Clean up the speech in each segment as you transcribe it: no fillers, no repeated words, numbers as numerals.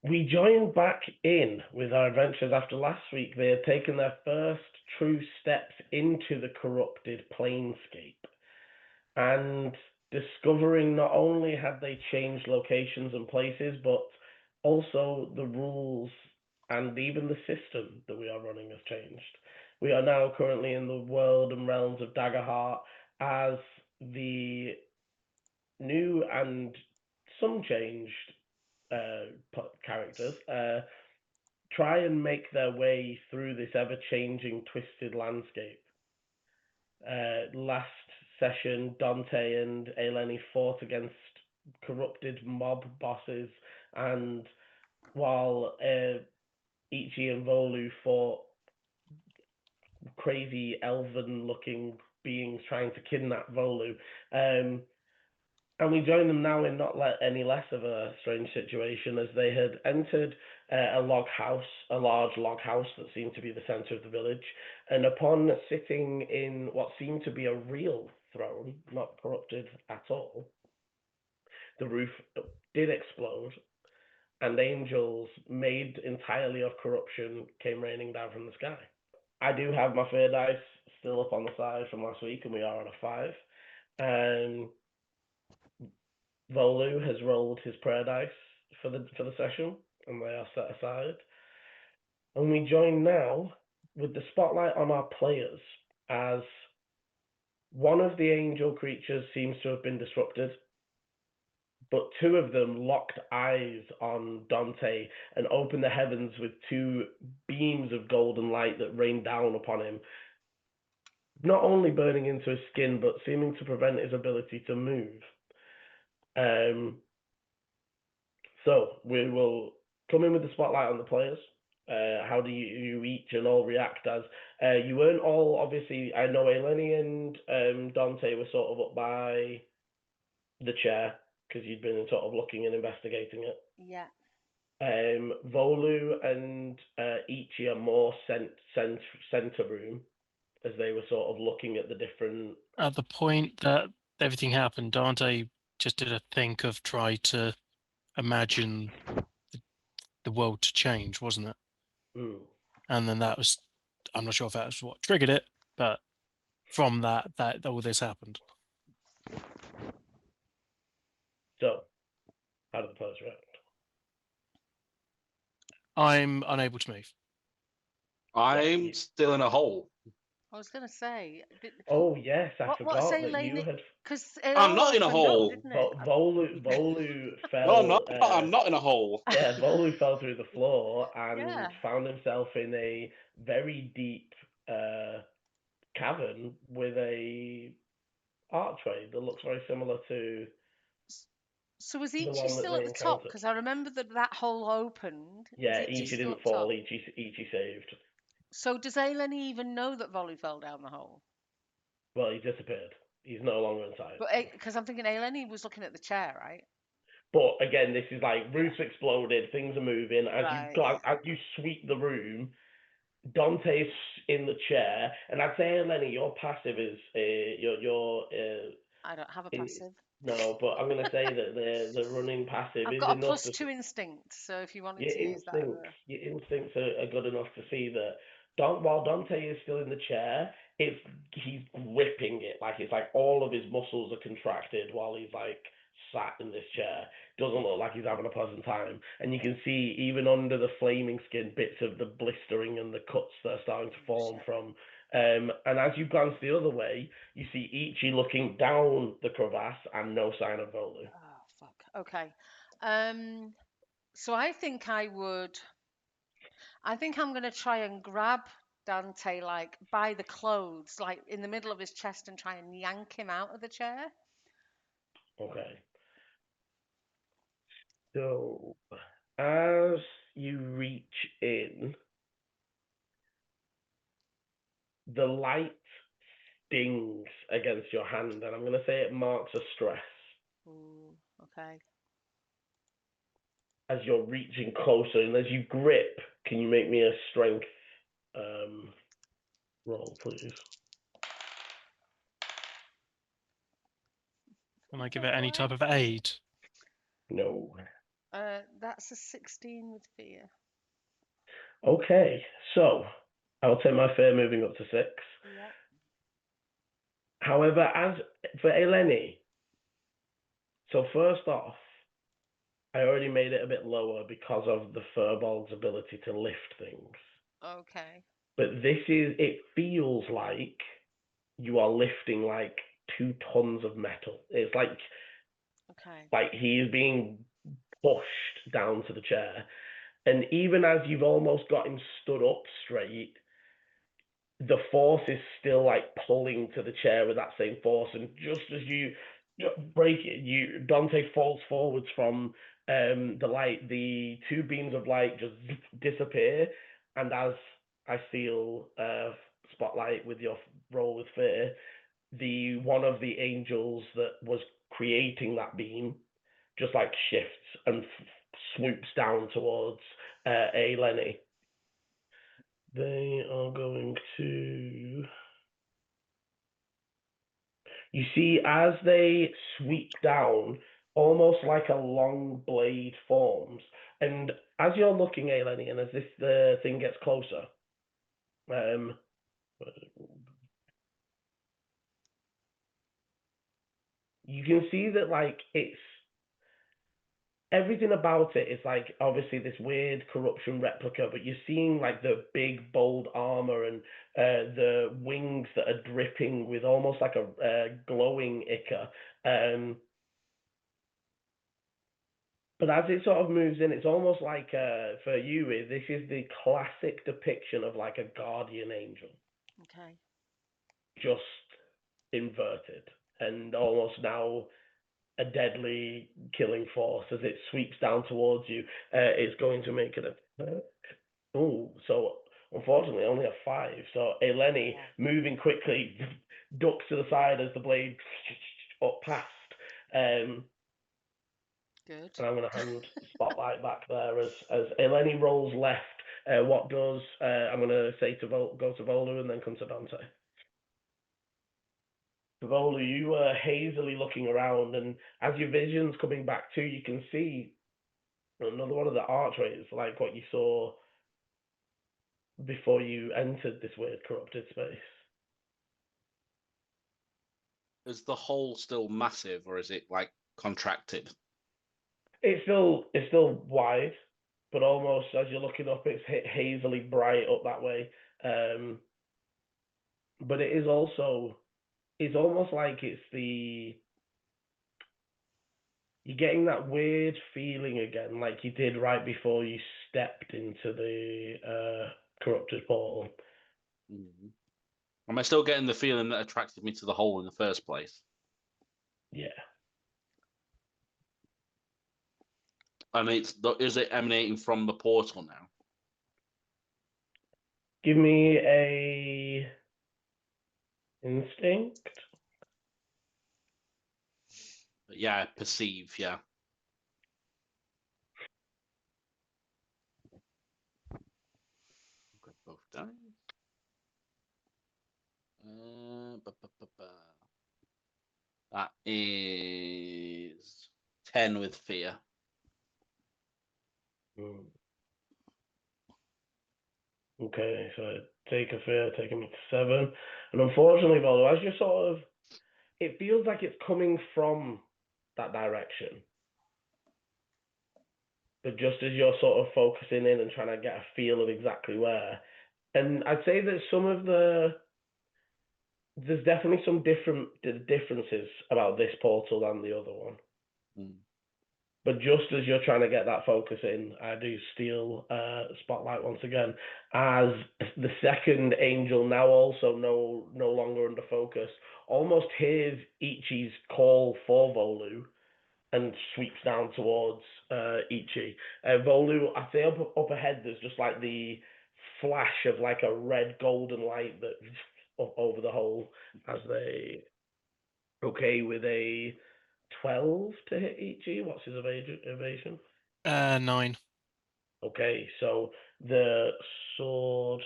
we joined back in with our adventures after last week. They had taken their first true steps into the corrupted planescape and discovering not only had they changed locations and places, but also the rules and even the system that we are running has changed. We are now currently in the world and realms of Daggerheart as the new and some changed characters try and make their way through this ever-changing, twisted landscape. Last session, Dante and Eleni fought against corrupted mob bosses, and while Ichi and Volu fought crazy elven-looking beings trying to kidnap Volu. And we join them now in not any less of a strange situation, as they had entered a large log house that seemed to be the center of the village. And upon sitting in what seemed to be a real throne, not corrupted at all, the roof did explode, and angels made entirely of corruption came raining down from the sky. I do have my fear dice still up on the side from last week, and we are on a 5. Volu has rolled his prayer dice for the session, and they are set aside. And we join now with the spotlight on our players, as one of the angel creatures seems to have been disrupted, but 2 of them locked eyes on Dante and opened the heavens with 2 beams of golden light that rained down upon him, not only burning into his skin, but seeming to prevent his ability to move. So we will come in with the spotlight on the players. How do you each and all react as you weren't all, obviously, I know Eleni and Dante were sort of up by the chair because you'd been sort of looking and investigating it. Yeah. Volu and Ichi are more center room, as they were sort of looking at the different... At the point that everything happened, Dante just did a think of try to imagine the world to change, wasn't it? Mm. And then that was, I'm not sure if that was what triggered it, but from that all this happened. So, how did the players react? I'm unable to move. I'm still in a hole. I was going to say. Oh yes, I forgot that you had. Because I'm not in a hole. Volu fell. No, I'm not in a hole. Yeah, Volu fell through the floor and found himself in a very deep cavern with a archway that looks very similar to. So was Ichi still at the top? Because I remember that hole opened. Yeah, Ichi didn't fall. Ichi saved. So does Eleni even know that Volu fell down the hole? Well, he disappeared. He's no longer inside. But because I'm thinking Eleni was looking at the chair, right? But again, this is like roofs exploded, things are moving. As you sweep the room, Dante's in the chair, and I'd say, Eleni, your passive is your. I don't have a passive. No, but I'm going to say that the running passive I've is got a enough +2 instinct, so if you wanted your to use that. Your instincts are good enough to see that while Dante is still in the chair, he's gripping it, like it's like all of his muscles are contracted while he's like sat in this chair. Doesn't look like he's having a pleasant time, and you can see even under the flaming skin bits of the blistering and the cuts that are starting to form from. And as you glance the other way, you see Ichi looking down the crevasse and no sign of Volu. Oh fuck. Okay. So I think I'm going to try and grab Dante like by the clothes, like in the middle of his chest, and try and yank him out of the chair. Okay. So, as you reach in, the light stings against your hand, and I'm going to say it marks a stress. Ooh, okay. As you're reaching closer, and as you grip, can you make me a strength roll, please? Can I give it any type of aid? No. That's a 16 with fear. Okay, so I'll take my fear moving up to 6. Yeah. However, as for Eleni, so first off, I already made it a bit lower because of the Furbolg's ability to lift things. Okay. But it feels like you are lifting like 2 tons of metal. It's like he is being pushed down to the chair. And even as you've almost got him stood up straight, the force is still like pulling to the chair with that same force. And just as you break it, Dante falls forwards from the light. The 2 beams of light just disappear. And as I steal spotlight with your roll with fear, one of the angels that was creating that beam just like shifts and swoops down towards Lenny. They are going to. You see, as they sweep down, almost like a long blade forms. And as you're looking, Lenny, and as the thing gets closer, you can see that like it's everything about it is like obviously this weird corruption replica, but you're seeing like the big bold armor and the wings that are dripping with almost like a glowing ichor. But as it sort of moves in, it's almost like for you, this is the classic depiction of like a guardian angel. Okay. Just inverted and almost now a deadly killing force as it sweeps down towards you. It's going to make it a. Oh, so unfortunately only a 5. So Eleni, moving quickly, ducks to the side as the blade up past. Good. And I'm going to hand spotlight back there as Eleni rolls left. What does I'm going to say to go to Volu and then come to Dante. Volu, you are hazily looking around, and as your vision's coming back too, you can see another one of the archways, like what you saw before you entered this weird corrupted space. Is the hole still massive, or is it like contracted? It's still wide, but almost as you're looking up, it's hazily bright up that way. But it is also, it's almost like you're getting that weird feeling again, like you did right before you stepped into the corrupted portal. Mm-hmm. Am I still getting the feeling that attracted me to the hole in the first place? Yeah. And is it emanating from the portal now? Give me a instinct. Yeah, perceive, yeah. Got both dice. That is 10 with fear. Okay, so take a fear, taking me to 7. And unfortunately, though, as you're sort of, it feels like it's coming from that direction. But just as you're sort of focusing in and trying to get a feel of exactly where, and I'd say that there's definitely some differences about this portal than the other one. Mm. But just as you're trying to get that focus in, I do steal spotlight once again, as the second angel, now also no longer under focus, almost hears Ichi's call for Volu and sweeps down towards Ichi. Volu, I say up ahead, there's just like the flash of like a red golden light that up over the hole as they with a 12 to hit Ichi. What's his evasion? 9. Okay, so the sword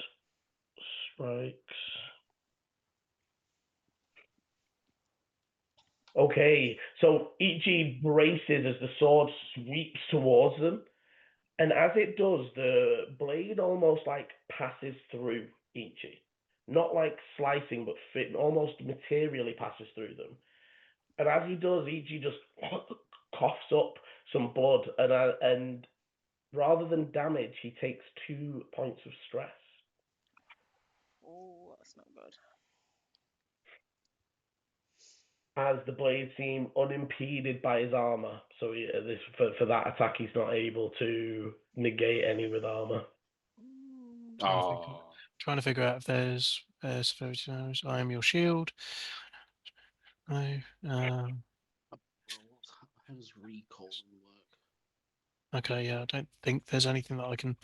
strikes. Okay, so Ichi braces as the sword sweeps towards them, and as it does, the blade almost like passes through Ichi. Not like slicing, but almost materially passes through them. And as he does, Ichi just coughs up some blood, and rather than damage, he takes 2 points of stress. Oh, that's not good. As the blades seem unimpeded by his armor, so for that attack, he's not able to negate any with armor. Trying to figure out if there's severity damage. I am your shield. No. Well, how does recall work? Okay, yeah, I don't think there's anything that I can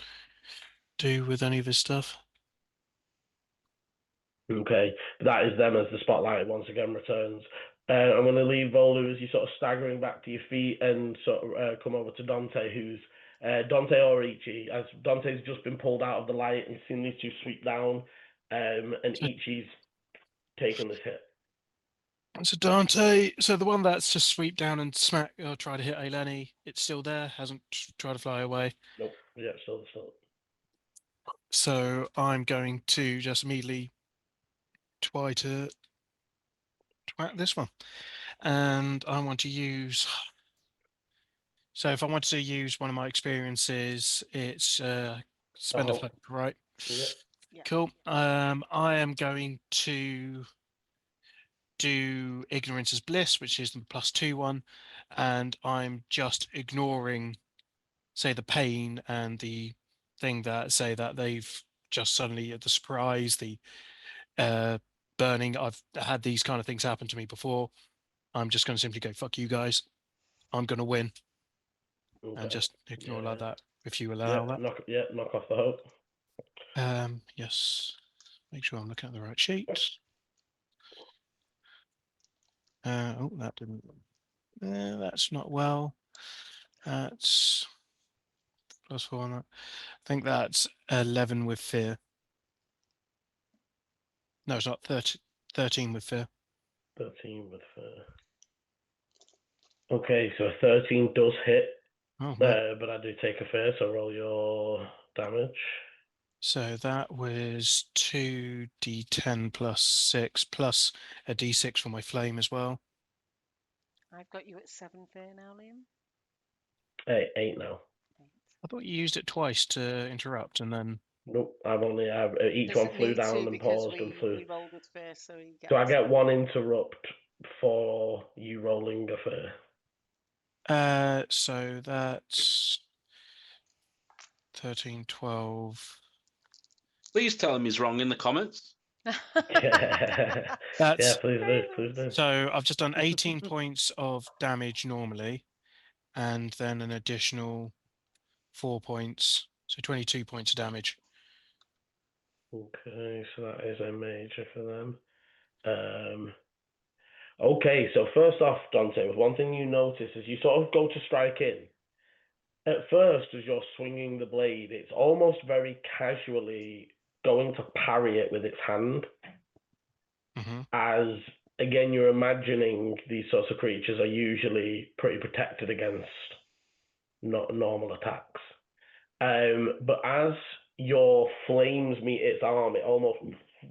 do with any of his stuff. Okay, but that is them as the spotlight once again returns. I'm going to leave Volu as you sort of staggering back to your feet and sort of come over to Dante, who's Dante or Ichi, as Dante's just been pulled out of the light and seen these two sweep down, and Ichi's taken this hit. So Dante, so the one that's just sweep down and smack or try to hit Eleni, it's still there, hasn't tried to fly away. Nope, yeah, still. So I'm going to just immediately try to twat this one. And I want to use... So if I wanted to use one of my experiences, it's spend a hope, right? Yeah. Cool. I am going to do Ignorance is Bliss, which is the +2 one, and I'm just ignoring, say, the pain and the thing that say that they've just suddenly the surprise, the burning. I've had these kind of things happen to me before. I'm just going to simply go, fuck you guys. I'm going to win. Okay. And just ignore like that, if you allow that. Knock off the hope. Yes. Make sure I'm looking at the right sheet. Oh, that didn't. That's not well. That's +4 on that. I think that's 11 with fear. No, it's not 13 with fear. 13 with fear. Okay, so a 13 does hit, but I do take a fear, so roll your damage. So that was 2d10 +6 plus a d6 for my flame as well. I've got you at 7 fear now, Liam. 8 now. 8. I thought you used it twice to interrupt and then... Nope, I've only each one flew down and paused and flew. We rolled with fear, so he gets. So I get 1 interrupt for you rolling a fear. So that's 13, 12. Please tell him he's wrong in the comments. Yeah, please do. So I've just done 18 points of damage normally, and then an additional 4 points, so 22 points of damage. Okay, so that is a major for them. Okay, so first off, Dante, one thing you notice as you sort of go to strike in, at first, as you're swinging the blade, it's almost very casually going to parry it with its hand. Mm-hmm. As, again, you're imagining these sorts of creatures are usually pretty protected against not normal attacks. But as your flames meet its arm, it almost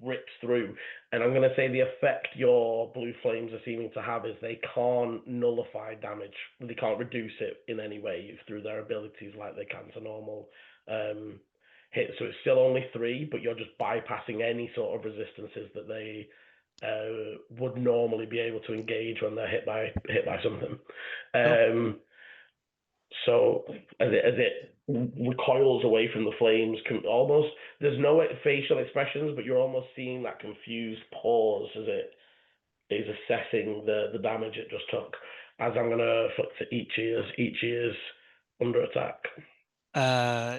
rips through. And I'm going to say the effect your blue flames are seeming to have is they can't nullify damage. They can't reduce it in any way through their abilities like they can to normal hits. So it's still only 3, but you're just bypassing any sort of resistances that they would normally be able to engage when they're hit by something. So as it recoils away from the flames, there's no facial expressions, but you're almost seeing that confused pause as it is assessing the damage it just took. As I'm going to flip to Ichi is under attack.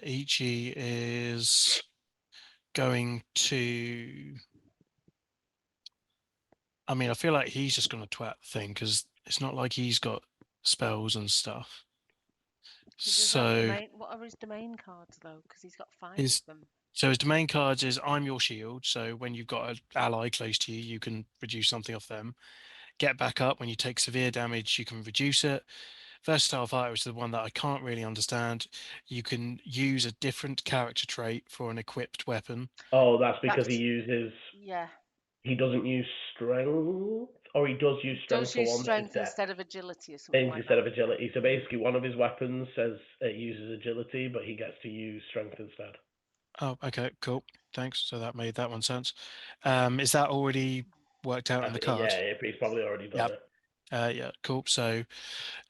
Ichi is going to... I mean, I feel like he's just going to twat the thing because it's not like he's got spells and stuff. So what are his domain cards though? Because he's got 5 of them. So his domain cards is I'm your shield. So when you've got an ally close to you, you can reduce something off them. get back up when you take severe damage. You can reduce it. Versatile fighter is the one that I can't really understand. You can use a different character trait for an equipped weapon. Oh, that's because That's- he uses. Yeah. He doesn't use strength, or he does use strength Does for use one that is strength depth. instead of agility or something like Instead that. of agility. So basically, one of his weapons says it uses agility, but he gets to use strength instead. Oh, okay, cool. Thanks. So that made that one sense. Is that already worked out in the card? Yeah, he's probably already done Yep. it. Yeah, cool. So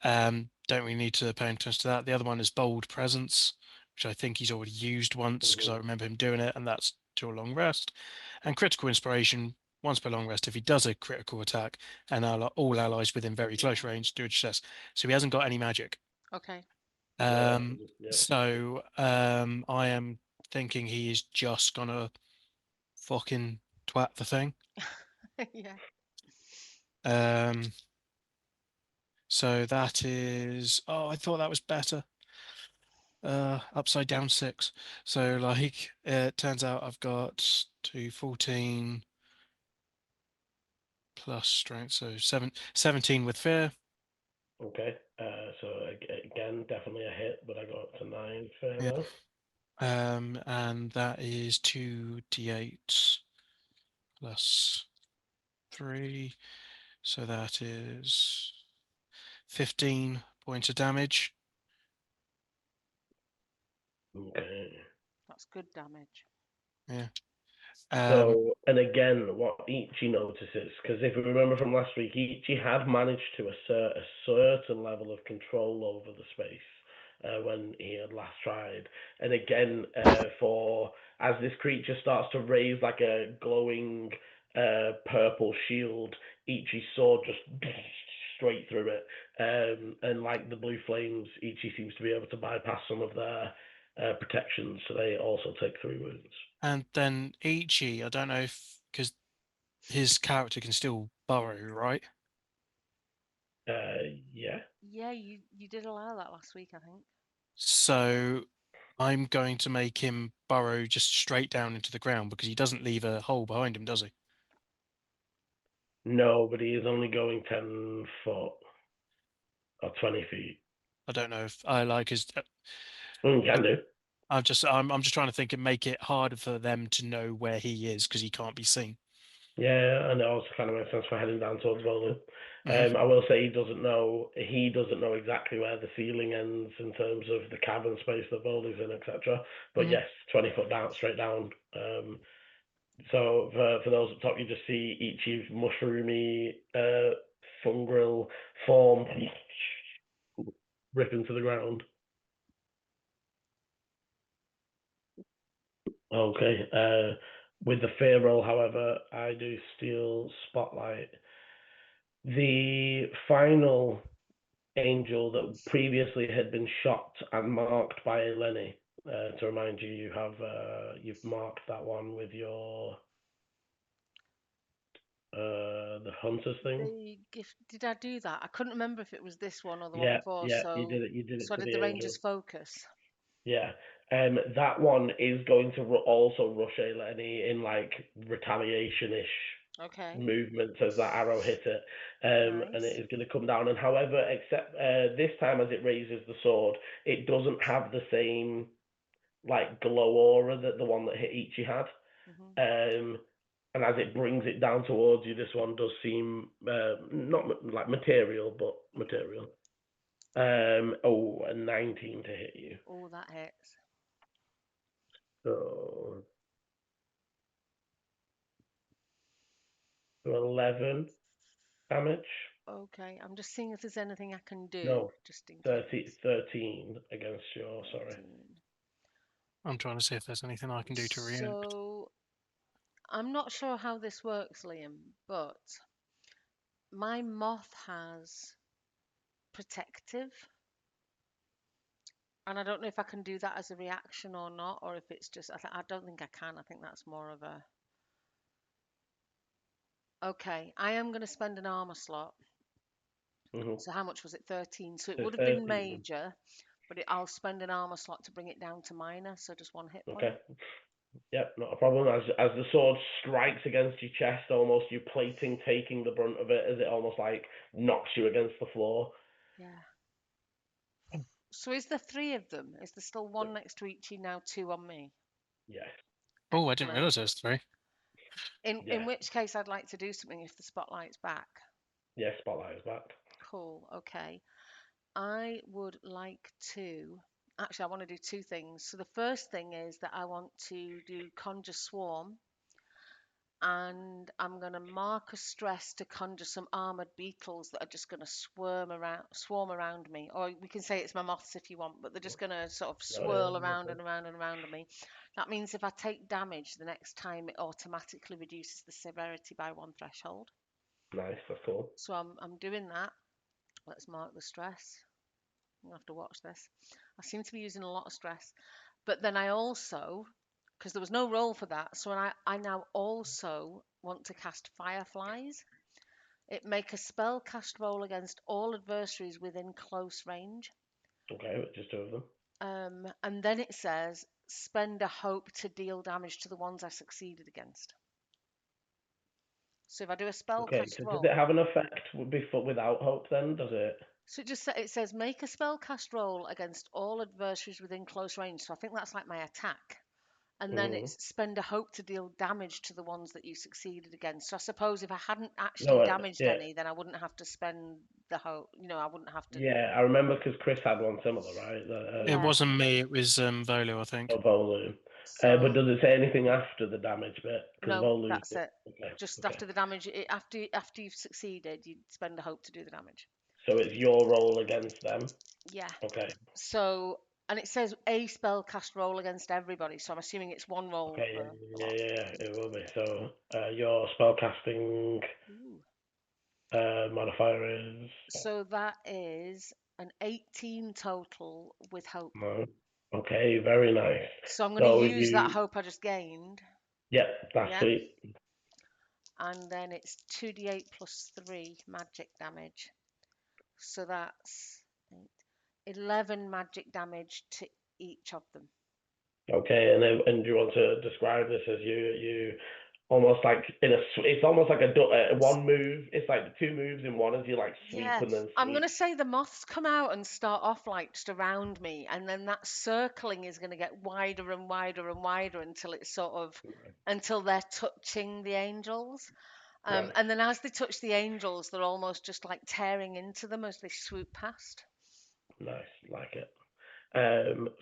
don't really need to pay attention to that. The other one is Bold Presence, which I think he's already used once because I remember him doing it, and that's to a long rest. And Critical Inspiration, once per long rest, if he does a critical attack and all allies within very close range do a success. So he hasn't got any magic. Okay. Yeah. So I am thinking he is just gonna fucking twat the thing. Yeah. So that is. Oh, I thought that was better. Upside down 6. So like it turns out I've got 214 plus strength, so 17 with fear. Okay. So again, definitely a hit, but I got up to 9 fair Yeah. though. And that is 2d8 plus 3. So that is 15 points of damage. Okay. That's good damage. Yeah. So, and again, what Ichi notices, because if we remember from last week, Ichi had managed to assert a certain level of control over the space when he had last tried. And again, as this creature starts to raise like a glowing purple shield, Ichi's sword just straight through it. And like the blue flames, Ichi seems to be able to bypass some of their protections, so they also take 3 wounds. And then Ichi, I don't know if because his character can still burrow, right? Yeah. Yeah, you did allow that last week, I think. So I'm going to make him burrow just straight down into the ground because he doesn't leave a hole behind him, does he? No, but he is only going 10 foot or 20 feet. I don't know if I like his. You can do. I'm just trying to think and make it harder for them to know where he is because he can't be seen. Yeah, and it also kind of makes sense for heading down towards Volu. Mhm. I will say he doesn't know exactly where the ceiling ends in terms of the cavern space that Volu's in, etc. But Mhm. yes, 20 foot down, straight down. So for those up top, you just see Ichi's mushroomy fungal form ripping to the ground. Okay. With the fear roll, however, I do steal spotlight. The final angel that previously had been shot and marked by Eleni. To remind you, you've marked that one with your the hunters thing. The gift. Did I do that? I couldn't remember if it was this one or the one Yeah, before. yeah, So, you did it. You did it so I to did the the angel. Ranger's focus. Yeah. That one is going to also rush Eleni in like retaliation-ish Okay. movements as that arrow hit it, and it Nice. is going to come down. And however, except this time as it raises the sword, it doesn't have the same like glow aura that the one that hit Ichi had. Mhm. And as it brings it down towards you, this one does seem not like material, but material. A 19 to hit you. Oh, that hits. So 11 damage. Okay, I'm just seeing if there's anything I can do, No, just in 30, case. 13 against your. Sorry. 13. I'm trying to see if there's anything I can do to react. So I'm not sure how this works, Liam, but my moth has protective, and I don't know if I can do that as a reaction or not, or if it's just I don't think I can. I think that's more of a okay. I am going to spend an armor slot. Mm-hmm. So how much was it? 13. So it So would have been 13. major, but I'll spend an armor slot to bring it down to minor. So just 1 hit point. Okay. Yep, not a problem. As the sword strikes against your chest, almost your plating taking the brunt of it as it almost like knocks you against the floor. Yeah. So is there 3 of them? Is there still 1 next to each now 2 on me? Yes. Oh, I didn't Excellent. realise there's 3. In which case I'd like to do something if the spotlight's back. Yeah, spotlight is back. Cool. Okay. I would like to. Actually, I want to do 2 things. So the first thing is that I want to do Conjure Swarm, and I'm going to mark a stress to conjure some armored beetles that are just going to swarm around me. Or we can say it's my moths if you want, but they're just going to sort of swirl around and around and around me. That means if I take damage the next time, it automatically reduces the severity by 1 threshold. Nice, that's cool. So I'm doing that. Let's mark the stress. I'm going to have to watch this. I seem to be using a lot of stress. But then I also, because there was no roll for that, so I now also want to cast Fireflies. It make a spell cast roll against all adversaries within close range. Okay, just 2 of them. And then it says, spend a hope to deal damage to the ones I succeeded against. So if I do a spell Okay, cast so roll... does it have an effect without hope then, does it? So it says, make a spell cast roll against all adversaries within close range. So I think that's like my attack. And then it's spend a hope to deal damage to the ones that you succeeded against. So I suppose if I hadn't actually damaged any, then I wouldn't have to spend the hope. I wouldn't have to. Yeah, I remember because Chris had one similar, right? It wasn't me, it was Volo, I think. Volu. So, but does it say anything after the damage bit? No, that's it. Okay, Just after the damage, after you've succeeded, you spend a hope to do the damage. So it's your roll against them? Yeah. Okay. So, and it says a spell cast roll against everybody, so I'm assuming it's 1 roll. Okay, yeah, it will be. So your spellcasting modifier is? So that is an 18 total with hope. No. Okay, very nice. So I'm going to use that hope I just gained. Yep, that's sweet. And then it's 2d8 plus 3 magic damage. So that's 11 magic damage to each of them. Okay, and do you want to describe this as you almost like it's almost like a 1 move. It's like 2 moves in one as you like sweep and then sweep. I'm going to say the moths come out and start off like just around me, and then that circling is going to get wider and wider and wider until it's sort of until they're touching the angels. And then as they touch the angels, they're almost just like tearing into them as they swoop past. Nice, like it.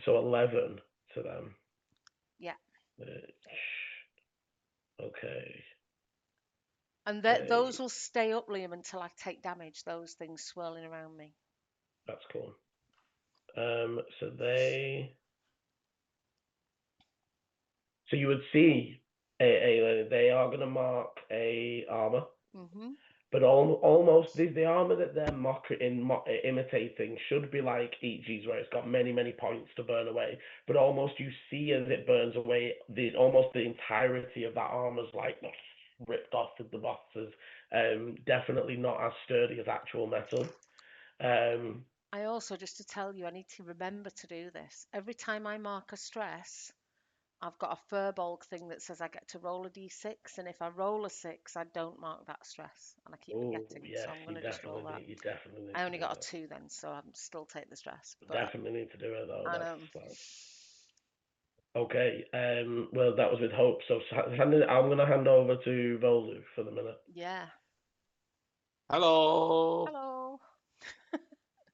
So 11 to them. Yeah. Okay. And those will stay up, Liam, until I take damage, those things swirling around me. That's cool. So you would see they are going to mark a armor. Mm-hmm. But almost the armor that they're imitating should be like EG's, where it's got many, many points to burn away. But almost you see as it burns away, almost the entirety of that armor's like ripped off with the boxes. Definitely not as sturdy as actual metal. I also, just to tell you, I need to remember to do this. Every time I mark a stress, I've got a Furbolg thing that says I get to roll a d6, and if I roll a 6, I don't mark that stress, and I keep forgetting. Yes, so I'm going to just roll that. You definitely need I only to do got a that. 2 then, so I'm still take the stress. But definitely need to do it though. I know. Okay. Well, that was with hope. So I'm going to hand over to Volu for the minute. Yeah. Hello. Hello.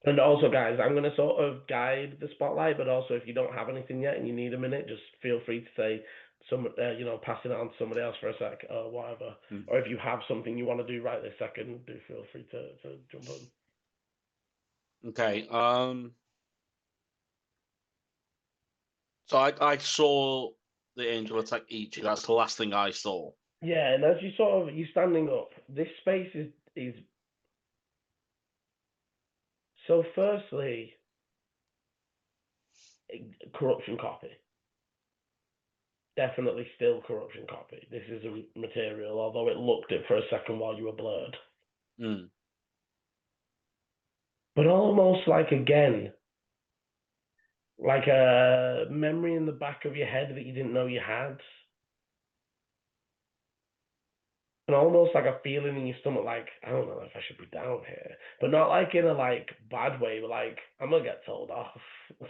And also, guys, I'm going to sort of guide the spotlight, but also if you don't have anything yet and you need a minute, just feel free to say passing it on to somebody else for a sec or whatever. Or if you have something you want to do right this second, do feel free to jump on. Okay. So I saw the angel attack Ichi. That's the last thing I saw. Yeah, and as you're standing up, this space is. So firstly, corruption copy. Definitely still corruption copy. This is a material, although it looked it for a second while you were blurred. But almost like, again, Like a memory in the back of your head that you didn't know you had. And almost like a feeling in your stomach, like, I don't know if I should be down here. But not like in a like bad way, but like I'm gonna get told off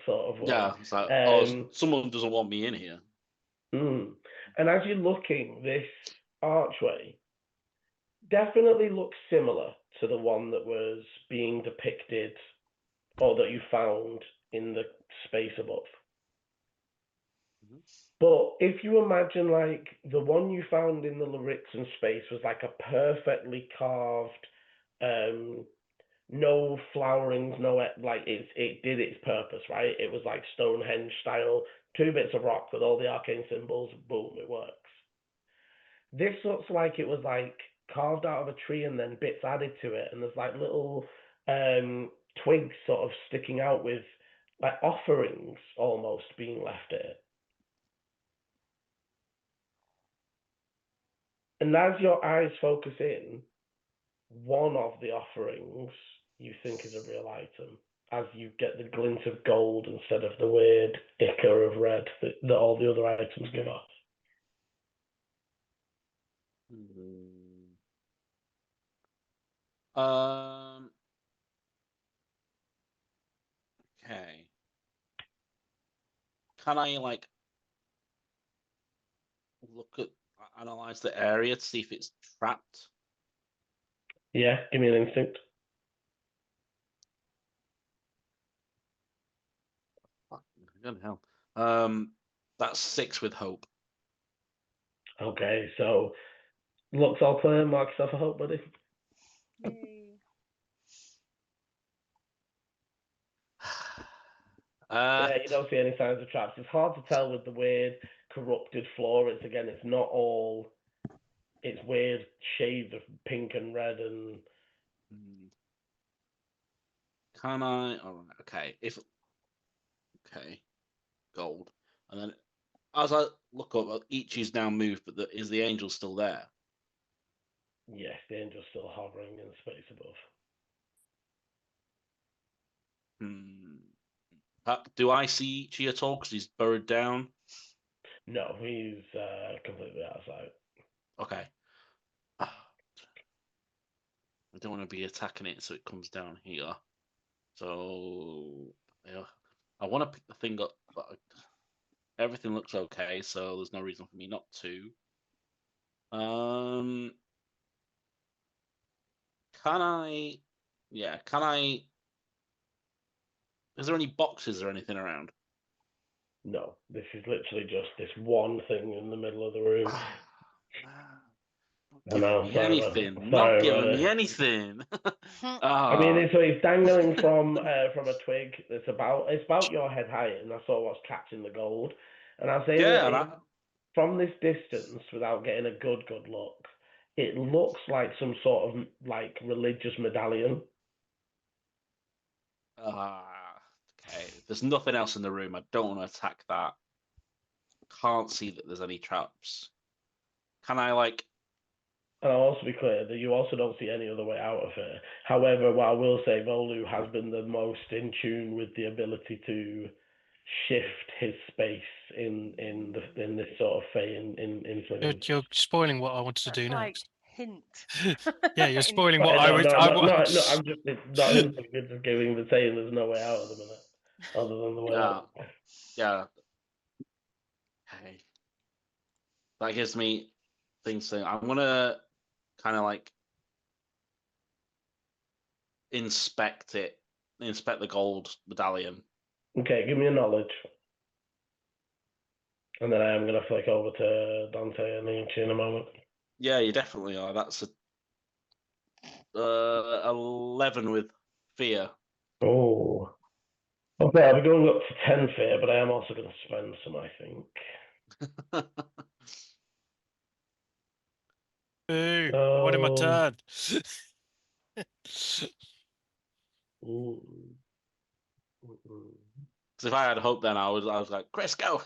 sort of way. Yeah, it's like, oh, someone doesn't want me in here. And as you're looking, this archway definitely looks similar to the one that was being depicted or that you found in the space above. Mhm. But if you imagine like the one you found in the Laritsan space was like a perfectly carved, no flowerings, no like it did its purpose, right? It was like Stonehenge style, 2 bits of rock with all the arcane symbols, boom, it works. This looks like it was like carved out of a tree and then bits added to it, and there's like little twigs sort of sticking out with like offerings almost being left at it. And as your eyes focus in, one of the offerings you think is a real item, as you get the glint of gold instead of the weird ichor of red that all the other items give off. Okay. Can I like analyze the area to see if it's trapped? Yeah, give me an instinct. Good hell. That's 6 with hope. Okay, so looks all clear. Mark yourself a hope, buddy. Yay. Yeah, you don't see any signs of traps. It's hard to tell with the weird corrupted floor. It's not all. It's weird shades of pink and red and. Can I? Oh, okay. Okay, gold, and then as I look up, each is now moved, but is the angel still there? Yes, the angel's still hovering in space above. Do I see Ichi at all? Because he's burrowed down. No, he's completely outside. Okay. I don't want to be attacking it, so it comes down here. So yeah, I want to pick the thing up, but everything looks okay, so there's no reason for me not to. Can I? Yeah, can I? Is there any boxes or anything around? No, this is literally just this one thing in the middle of the room. Not giving me anything. Not giving me anything. I mean, it's dangling from a twig that's about your head height, and that's all what's catching the gold. And I'll say that from this distance, without getting a good look, it looks like some sort of like religious medallion. Okay. If there's nothing else in the room, I don't want to attack that. Can't see that there's any traps. Can I like? And I'll also be clear that you also don't see any other way out of it. However, what I will say, Volu has been the most in tune with the ability to shift his space in this sort of fey in You're spoiling what I wanted to do Like next. hint. Yeah, you're spoiling no, what I would. no, I'm just not hinting. It's just giving the saying there's no way out of the minute, other than the way out. Yeah. Okay. That gives me things to. I'm gonna kind of like inspect the gold medallion. Okay, give me a knowledge, and then I am gonna flick over to Dante and Ichi in a moment. Yeah, you definitely are. That's a 11 with fear. Oh. Okay, I'll be going up to 10 fear, but I am also going to spend some, I think. Boo! I wanted my turn. Because if I had hope, then I was like, Chris, go.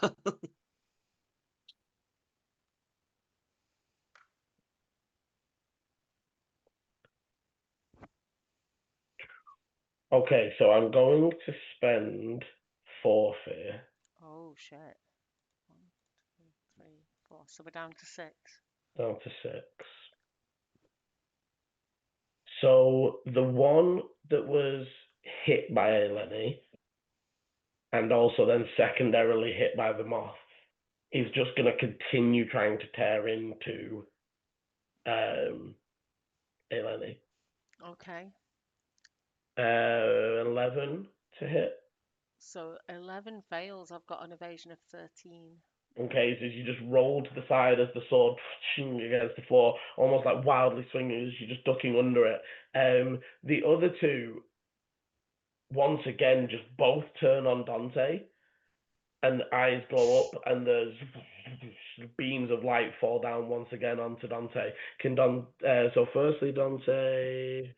Okay, so I'm going to spend 4 fear. Oh shit. 1, 2, 3, 4. So we're down to 6. Down to 6. So the one that was hit by Eleni and also then secondarily hit by the moth is just going to continue trying to tear into Eleni. Okay. 11 to hit. So 11 fails. I've got an evasion of 13. Okay, so you just roll to the side as the sword against the floor, almost like wildly swinging as you're just ducking under it. The other two, once again, just both turn on Dante, and eyes glow up, and there's beams of light fall down once again onto Dante. So firstly, Dante,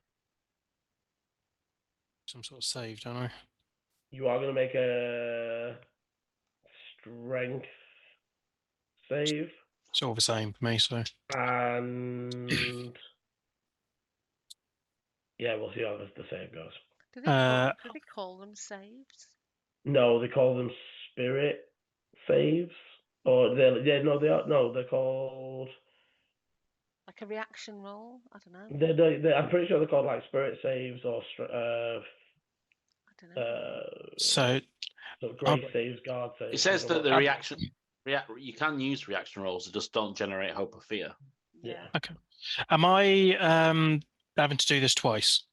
Some sort of save, don't I? you are going to make a strength save. It's all the same for me, so. And yeah, we'll see how the save goes. Do they call them saves? No, they call them spirit saves. Or they're called. Like a reaction roll? I don't know. I'm pretty sure they're called like spirit saves or I don't know. So grace saves, guard saves. It says that the reaction, you can use reaction rolls, they just don't generate hope or fear. Yeah. okay. Am I having to do this twice?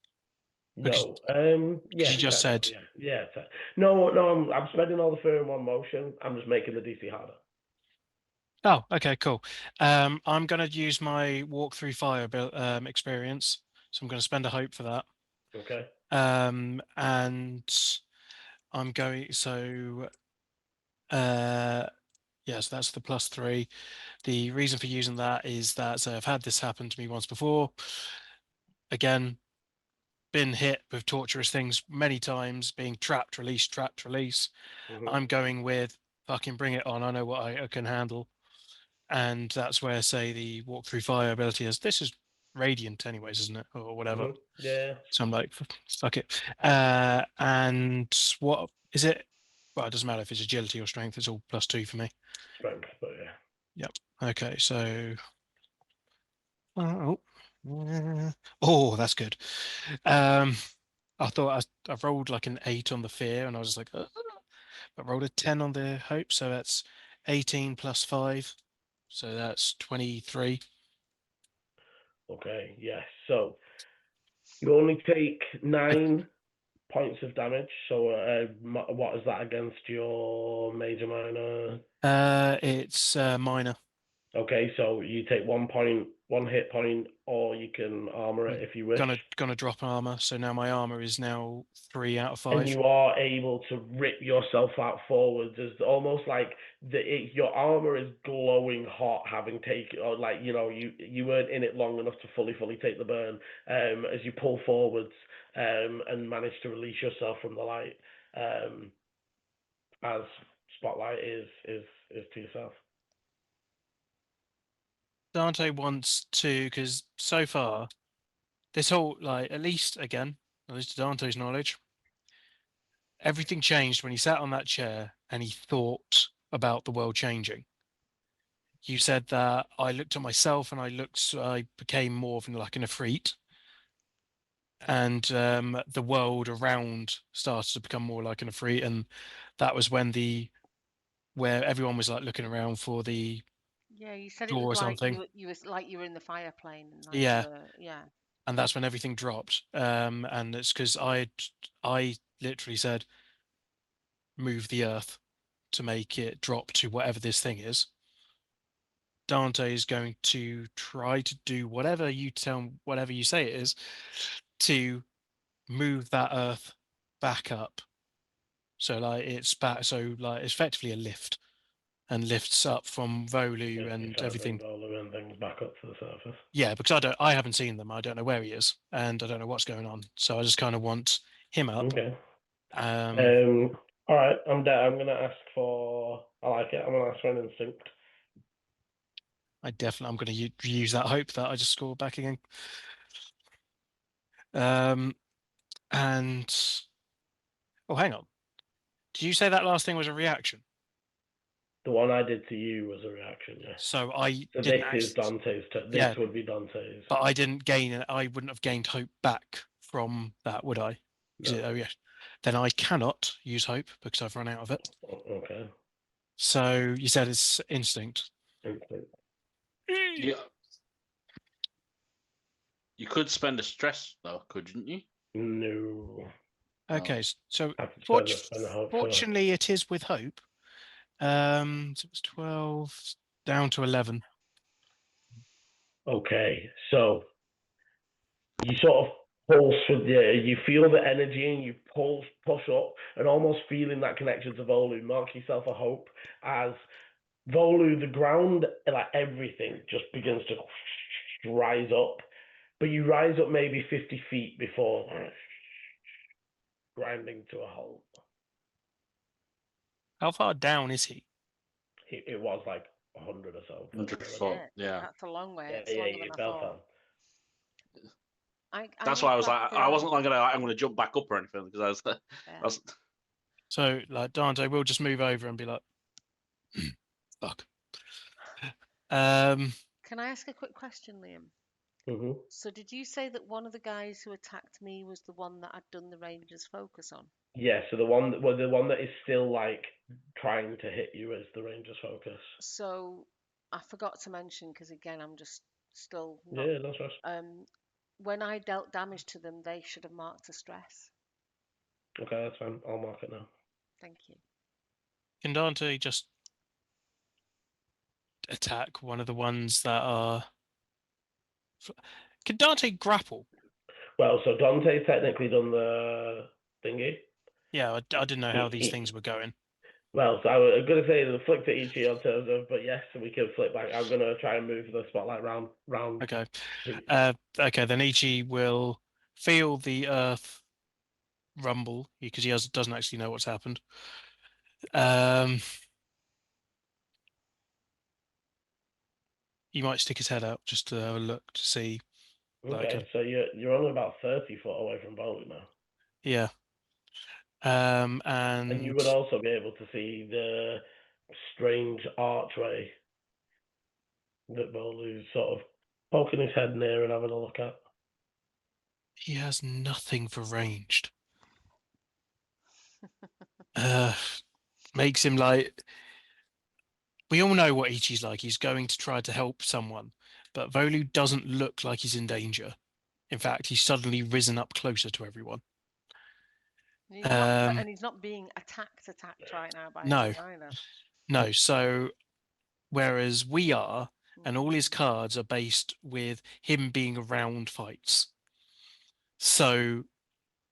No. Yeah. You just said. Yeah. No. I'm spending all the fear in one motion. I'm just making the DC harder. Oh, okay, cool. I'm going to use my walk through fire experience, so I'm going to spend a hope for that. Okay. And I'm going so. Yes, that's the +3. The reason for using that is that I've had this happen to me once before. Again, been hit with torturous things many times, being trapped, release. Mm-hmm. I'm going with fucking bring it on. I know what I can handle. And that's where, say, the walk through fire ability is. This is radiant, anyways, isn't it, or whatever? Mm-hmm. Yeah. So I'm like, fuck it. And what is it? Well, it doesn't matter if it's agility or strength. It's all +2 for me. Strength, but yeah. Yep. Okay, so. Oh, that's good. I thought I rolled like an 8 on the fear, and I was like, but rolled a 10 on the hope, so that's 18 + 5, so that's 23. Okay. Yes. So you only take 9 points of damage. So what is that against your major minor? It's minor. Okay, so you take 1 hit point, or you can armor it if you wish. Gonna drop armor, so now my armor is now 3 out of 5. And you are able to rip yourself out forwards. It's almost like your armor is glowing hot, having taken, or like you weren't in it long enough to fully take the burn. As you pull forwards, and manage to release yourself from the light, as spotlight is to yourself. Dante wants to, because so far, this whole, like, at least to Dante's knowledge, everything changed when he sat on that chair and he thought about the world changing. You said that I looked at myself and I became more of like an Ifrit. And the world around started to become more like an Ifrit. And that was when where everyone was like looking around for the Yeah, you said it door or was like something. you was like you were in the fire plane and like Yeah. yeah. And that's when everything dropped. And it's because I literally said, move the earth to make it drop to whatever this thing is. Dante is going to try to do whatever you say it is, to move that earth back up. So like it's back, so like it's effectively a lift, and lifts up from Volu and everything. Volu and things back up to the surface. Yeah, because I haven't seen them. I don't know where he is, and I don't know what's going on. So I just kind of want him up. Okay. All right, I'm dead. I'm gonna ask for. I like it. I'm gonna ask for an instinct. I'm going to use that hope that I just scored back again. And oh, hang on. Did you say that last thing was a reaction? The one I did to you was a reaction, yeah. So I So didn't this is actually, Dante's. This Yeah. would be Dante's. but I didn't gain it. I wouldn't have gained hope back from that, would I? No. Oh yes. Then I cannot use hope because I've run out of it. Okay. So you said it's instinct. Instinct. Yeah. You could spend a stress though, couldn't you? No. Okay, so I have to spend a hope first. fortunately it is with hope. So it was 12 down to 11. Okay, so you sort of pulse with you feel the energy and you push up, and almost feeling that connection to Volu. Mark yourself a hope as Volu, the ground, like everything, just begins to rise up. But you rise up maybe 50 feet before grinding to a halt. How far down is he? It was like 100 or so. 100 foot, yeah. That's a long way. Yeah, It's longer than you I fell thought. That's why I was like, I wasn't like I'm gonna jump back up or anything because I was. So like Dante will just move over and be like, fuck. Can I ask a quick question, Liam? Mm-hmm. So did you say that one of the guys who attacked me was the one that I'd done the ranger's focus on? Yeah, so the one that is still like trying to hit you is the ranger's focus. So I forgot to mention, because again I'm just still not. Yeah, that's right. When I dealt damage to them, they should have marked a stress. Okay, that's fine. I'll mark it now. Thank you. Can Dante just attack one of the ones that are? Can Dante grapple? Well, so Dante's technically done the thingy. Yeah, I didn't know how these things were going. Well, so I was going to say the flick to each in terms of, but yes, we can flip back. I'm going to try and move the spotlight round. Okay. Okay, then Ichi will feel the earth rumble because he doesn't actually know what's happened. He might stick his head out just to have a look to see. Okay, so you're only about 30 foot away from Bowling now. Yeah. And you would also be able to see the strange archway that Bowlu's sort of poking his head near and having a look at. He has nothing for ranged. Makes him like. We all know what Ichi's like. He's going to try to help someone, but Volu doesn't look like he's in danger. In fact, he's suddenly risen up closer to everyone. And he's not being attacked right now by anything either. No, so whereas we are, and all his cards are based with him being around fights. So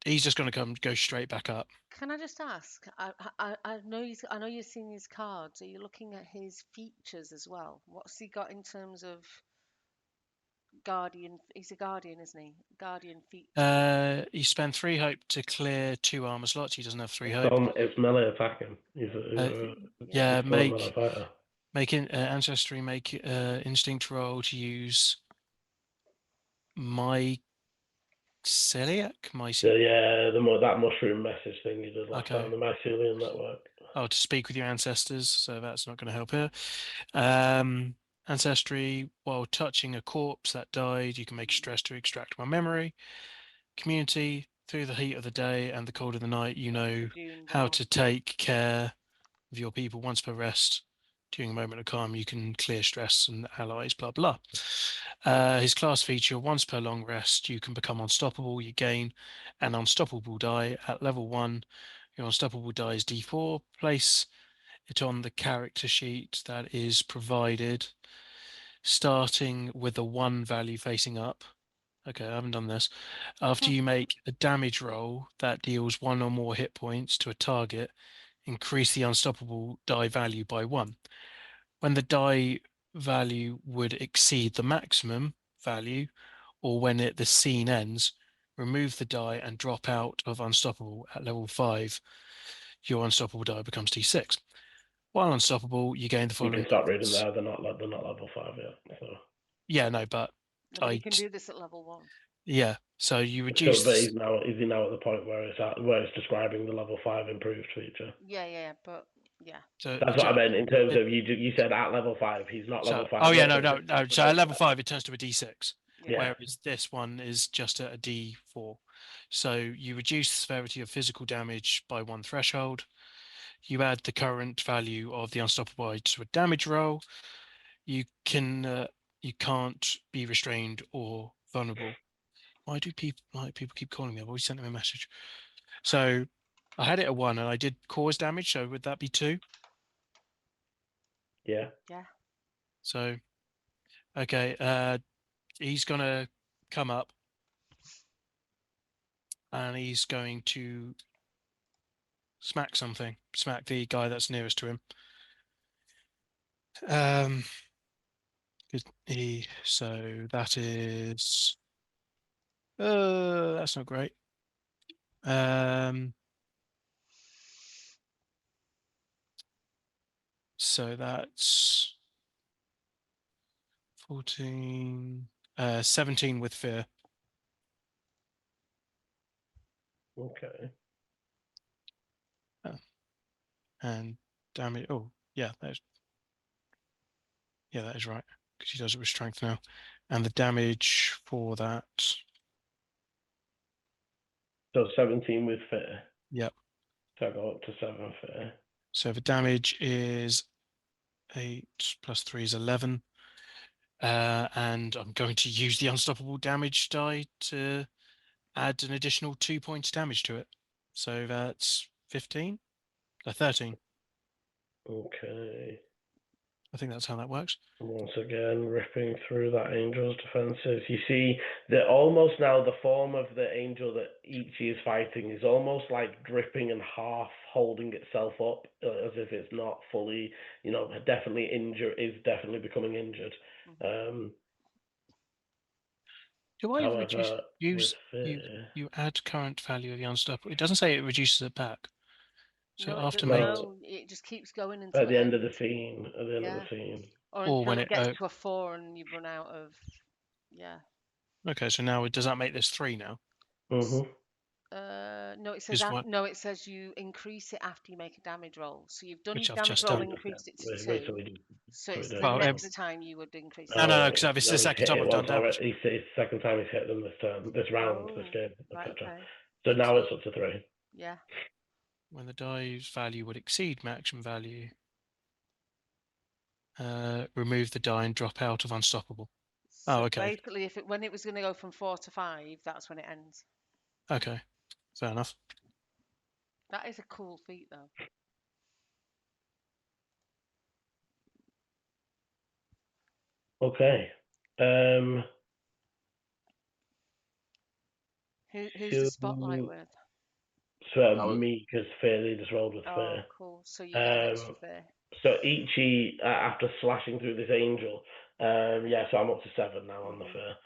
he's just going to go straight back up. Can I just ask? I know you're seeing his cards. Are you looking at his features as well? What's he got in terms of guardian? He's a guardian, isn't he? Guardian features. You spend 3 hope to clear 2 armor slots. He doesn't have 3 hope. It's melee attacking. He's a melee fighter. Make ancestry. Make instinct roll to use my celiac. That mushroom message thing you did last time, the mycelium network. Oh, to speak with your ancestors, so that's not going to help here. Ancestry, while touching a corpse that died, you can make stress to extract one memory. Community, through the heat of the day and the cold of the night, you know how to take care of your people once per rest. During a moment of calm, you can clear stress and allies, blah, blah. His class feature, once per long rest, you can become unstoppable. You gain an unstoppable die at level 1. Your unstoppable die is D4. Place it on the character sheet that is provided, starting with a 1 value facing up. Okay, I haven't done this. After you make a damage roll that deals 1 or more hit points to a target, increase the unstoppable die value by 1. When the die value would exceed the maximum value, or when the scene ends, remove the die and drop out of unstoppable at level 5. Your unstoppable die becomes D6. While unstoppable, you gain the following. You can start reading there. They're not level 5 yet. So. Yeah, no, but you can do this at level 1. Yeah. So you So, reduce. but is he now at the point where it's describing the level 5 improved feature? Yeah, but yeah. So, That's what I meant in terms of you said at level 5. He's not level 5. oh yeah, yet, no. but So at level 5, it turns to a D6, Yeah. whereas this one is just at a D4. So you reduce the severity of physical damage by 1 threshold. You add the current value of the unstoppable eye to a damage roll. You can't be restrained or vulnerable. Why do people keep calling me? I've always sent them a message. So I had it at 1 and I did cause damage. So would that be 2? Yeah. Yeah. So, okay, he's gonna come up and he's going to smack the guy that's nearest to him. So that is that's not great. So that's 14, 17 with fear. Okay. And damage. Oh, yeah, that is right, because he does it with strength now. And the damage for that. So 17 with fear. Yep. So I go up to 7 fear. So the damage is 8 plus 3 is 11. And I'm going to use the unstoppable damage die to add an additional 2 points damage to it. So that's 15? 13. Okay. I think that's how that works. Once again, ripping through that angel's defenses. You see that almost now the form of the angel that Ichi is fighting is almost like dripping and half holding itself up, as if it's not fully, definitely injured, is definitely becoming injured. Do I However, reduce with fear, you add current value of the unstoppable? It doesn't say it reduces it back. So No, after No. it just keeps going until at the it end of the ends. scene, Or or until when it gets to a 4 and you run out of. Yeah. okay, so now does that make this 3 now? Mm-hmm. No, it says it says you increase it after you make a damage roll. So you've done Which your I've damage just roll, done. increased it to Wait till 2. we do. So it's do the it. next time you would increase it. No, because it's the he's second hit time it I've done once damage. already. It's the second time he's hit them this round, this Oh, game, right, etc. okay. So now it's up to 3. Yeah. When the die's value would exceed maximum value, remove the die and drop out of unstoppable. So okay. basically, when it was going to go from 4 to 5, that's when it ends. Okay, fair enough. That is a cool feat, though. Okay. Who's the spotlight with? So me, because Fairly just rolled with Oh, fear. cool. So you get an extra fear. So Ichi, after slashing through this angel, so I'm up to 7 now on the fear.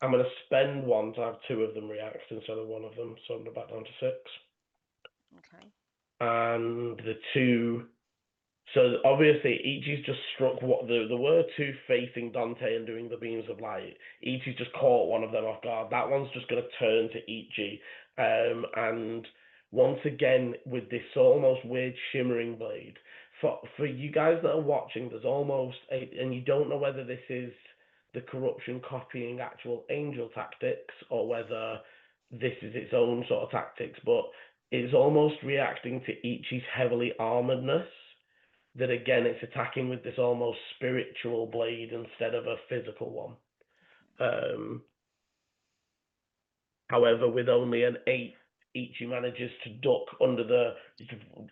I'm going to spend 1 to have 2 of them react instead of 1 of them, so I'm back down to 6. Okay. And the 2. So obviously, Ichi's just struck what the were 2 facing Dante and doing the beams of light. Ichi's just caught one of them off guard. That one's just going to turn to Ichi, and once again with this almost weird shimmering blade. For you guys that are watching, there's almost and you don't know whether this is the corruption copying actual angel tactics or whether this is its own sort of tactics, but it's almost reacting to Ichi's heavily armoredness. That again, it's attacking with this almost spiritual blade instead of a physical one. However, with only an 8, Ichi manages to duck under the.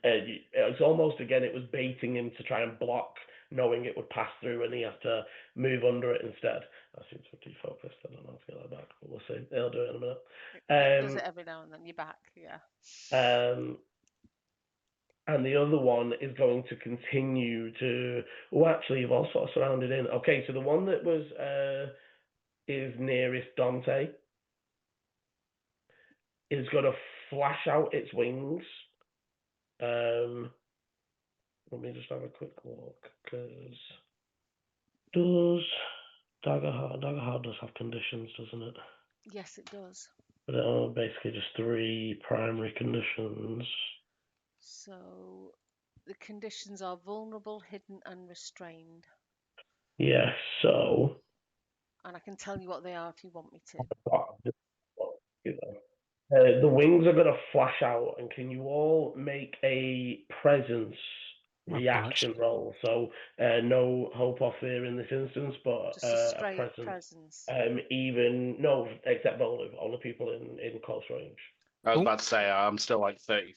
It's almost again, it was baiting him to try and block, knowing it would pass through, and he has to move under it instead. That seems to be defocused. I don't know how to get that back, but we'll see. They'll do it in a minute. It does it every now and then. You're back, yeah. And the other one is going to continue to. Oh, actually, you've all sort of surrounded in. Okay, so the one that was is nearest Dante is going to flash out its wings. Let me just have a quick look, because does Daggerheart does have conditions, doesn't it? Yes, it does. But it are basically just 3 primary conditions. So the conditions are vulnerable, hidden, and restrained. Yeah, so... And I can tell you what they are if you want me to. The wings are going to flash out, and can you all make a presence reaction roll? So no hope or fear in this instance, but Just a a straight presence. presence. No, except Volu, all the people in close range. I was about to say, I'm still like 30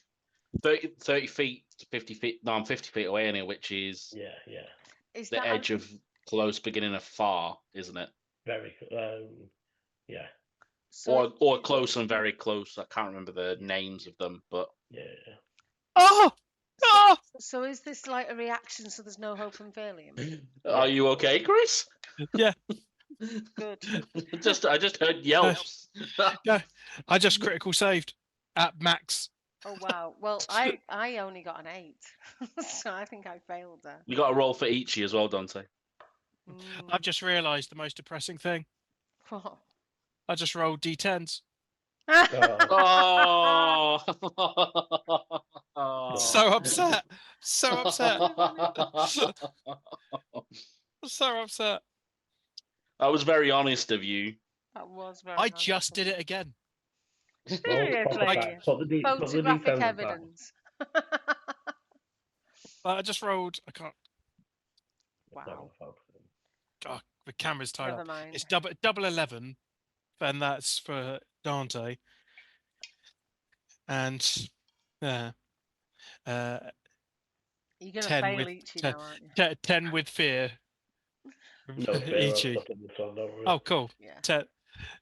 feet to 50 feet. No, I'm 50 feet away anyway, which is Yeah. Is the that edge of close, beginning of far, isn't it? Very, yeah. so Or close and very close. I can't remember the names of them, but Yeah. Oh! Oh! so is this like a reaction so there's no hope and failure? are you okay, Chris? Yeah. Good. I just heard yelps. Yeah. I just critical saved at max. Oh wow. Well, I only got an 8. So I think I failed there. You got a roll for Ichi as well, Dante. I've just realised the most depressing thing. What? I just rolled d10s. Oh. So upset. So upset. So upset. That was very honest of you. That was very I honest just of did you. it again. Seriously. Put the Photographic D10s back. evidence. I just rolled. I can't. Wow. Oh, the camera's tied Never up. mind. It's double 11, and that's for Dante. And You're gonna 10 fail with each, now, aren't you? 10 with fear. No fear of Ichi. stopping this one, don't worry. Oh, cool. Yeah.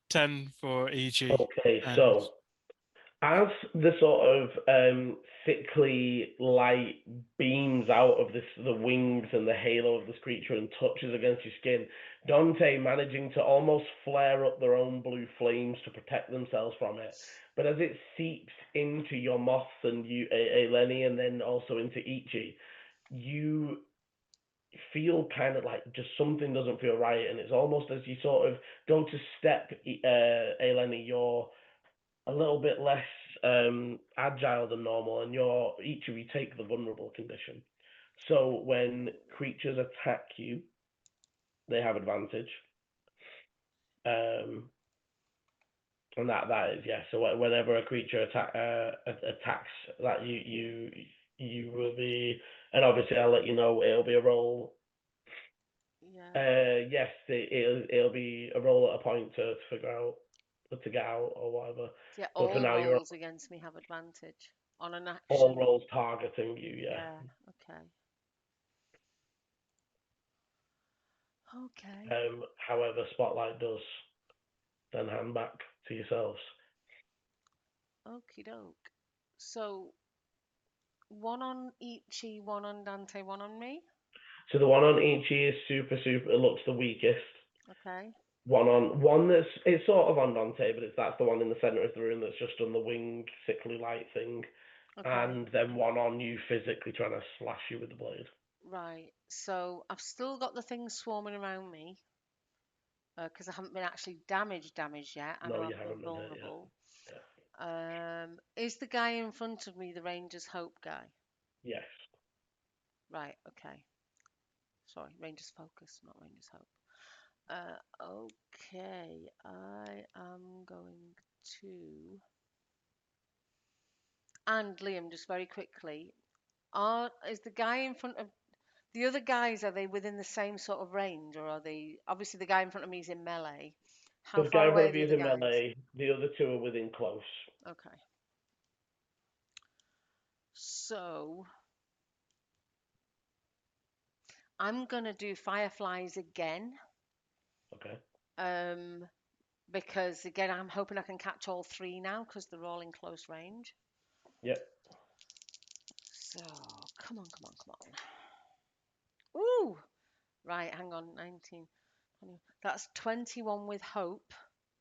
10 for Ichi. Okay, and- so as the sort of thickly light beams out of the wings and the halo of this creature and touches against your skin, Dante managing to almost flare up their own blue flames to protect themselves from it. But as it seeps into your moths and you, Eleni, and then also into Ichi, you feel kind of like just something doesn't feel right, and it's almost as you sort of go to step, Eleni, you're a little bit less agile than normal, and each of you take the vulnerable condition. So when creatures attack you, they have advantage. And that is, yeah. So whenever a creature attacks, that you will be, and obviously I'll let you know it'll be a roll. Yeah. Yes, it'll be a roll at a point to figure out to get out or whatever. Yeah, But for all now, rolls against me have advantage on an action. all rolls targeting you. Yeah. Okay. Okay. However, Spotlight does then hand back to yourselves. Okie doke. So, one on Ichi, one on Dante, one on me. So the one on Ichi is super. It looks the weakest. Okay. It's sort of on Dante, but that's the one in the center of the room that's just done the wing sickly light thing, Okay. and then one on you physically trying to slash you with the blade. Right. So I've still got the things swarming around me because I haven't been actually damaged yet. I No, know you I've haven't been been hit yet. vulnerable. Yeah. Is the guy in front of me the Ranger's Hope guy? Yes. Right. Okay. Sorry, Ranger's Focus, not Ranger's Hope. Okay, I am going to. And Liam, just very quickly, is the guy in front of the other guys? Are they within the same sort of range, or are they? Obviously, the guy in front of me is in melee. How The far guy in away front are of the you is other in guys? melee. The other two are within close. Okay. So I'm gonna do fireflies again. Okay. Because again, I'm hoping I can catch all 3 now because they're all in close range. Yep. So come on. Ooh. Right, hang on. 19, 20. That's 21 with hope